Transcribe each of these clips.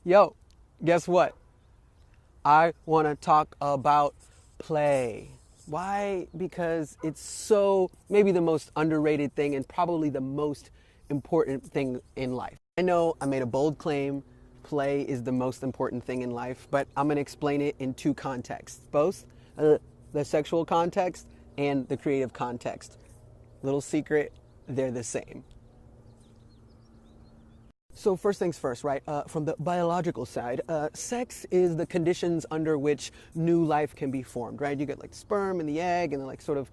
Yo, guess what? I want to talk about play. Why? Because it's so maybe the most underrated thing and probably the most important thing in life. I know I made a bold claim. Play is the most important thing in life, but I'm going to explain it in two contexts, both the sexual context and the creative context. Little secret, they're the same. So first things first, right? From the biological side, sex is the conditions under which new life can be formed, right? You get like sperm and the egg and then like sort of,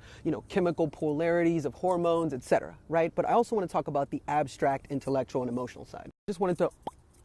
chemical polarities of hormones, etc., right? But I also want to talk about the abstract, intellectual, and emotional side. Just wanted to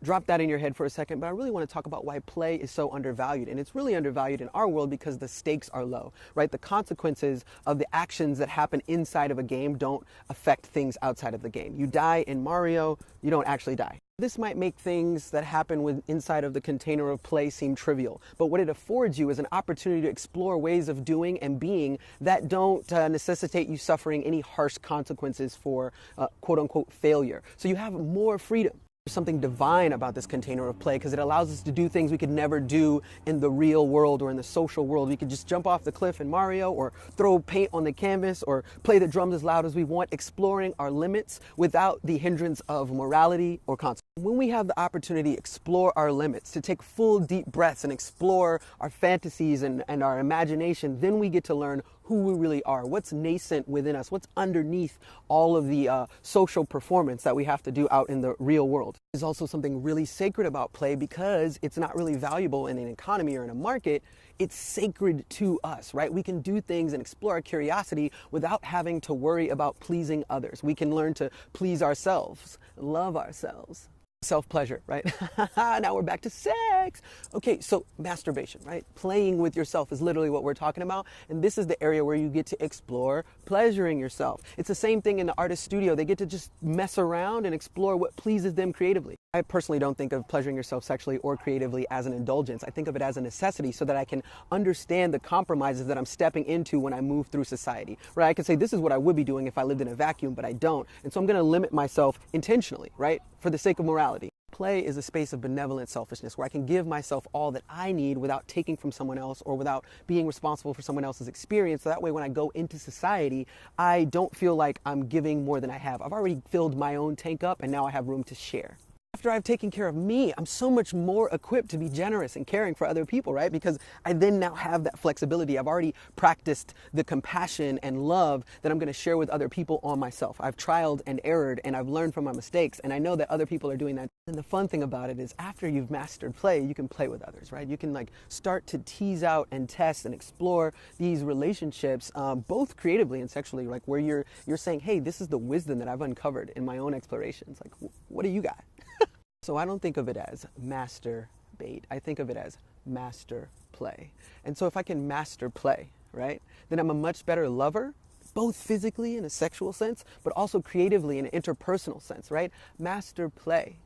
drop that in your head for a second, but I really want to talk about why play is so undervalued. And it's really undervalued in our world because the stakes are low, right? The consequences of the actions that happen inside of a game don't affect things outside of the game. You die in Mario, you don't actually die. This might make things that happen inside of the container of play seem trivial, but what it affords you is an opportunity to explore ways of doing and being that don't necessitate you suffering any harsh consequences for quote-unquote failure. So you have more freedom. There's something divine about this container of play because it allows us to do things we could never do in the real world or in the social world. We could just jump off the cliff in Mario or throw paint on the canvas or play the drums as loud as we want, exploring our limits without the hindrance of morality or consequence. When we have the opportunity to explore our limits, to take full deep breaths and explore our fantasies and our imagination, then we get to learn who we really are, what's nascent within us, what's underneath all of the social performance that we have to do out in the real world. There's also something really sacred about play because it's not really valuable in an economy or in a market. It's sacred to us, right? We can do things and explore our curiosity without having to worry about pleasing others. We can learn to please ourselves, love ourselves. Self-pleasure, right? Now we're back to sex. Okay, so masturbation, right? Playing with yourself is literally what we're talking about. And this is the area where you get to explore pleasuring yourself. It's the same thing in the artist studio. They get to just mess around and explore what pleases them creatively. I personally don't think of pleasuring yourself sexually or creatively as an indulgence. I think of it as a necessity so that I can understand the compromises that I'm stepping into when I move through society, right? I can say this is what I would be doing if I lived in a vacuum, but I don't. And so I'm going to limit myself intentionally, right? For the sake of morality. Play is a space of benevolent selfishness where I can give myself all that I need without taking from someone else or without being responsible for someone else's experience. So that way when I go into society, I don't feel like I'm giving more than I have. I've already filled my own tank up and now I have room to share. After I've taken care of me, I'm so much more equipped to be generous and caring for other people, right? Because I then now have that flexibility. I've already practiced the compassion and love that I'm going to share with other people on myself. I've trialed and errored and I've learned from my mistakes and I know that other people are doing that. And the fun thing about it is after you've mastered play, you can play with others, right? You can like start to tease out and test and explore these relationships, both creatively and sexually, like where you're saying, hey, this is the wisdom that I've uncovered in my own explorations. Like, what do you got? So I don't think of it as master bait. I think of it as master play. And so if I can master play, right, then I'm a much better lover, both physically in a sexual sense, but also creatively in an interpersonal sense, right? Master play.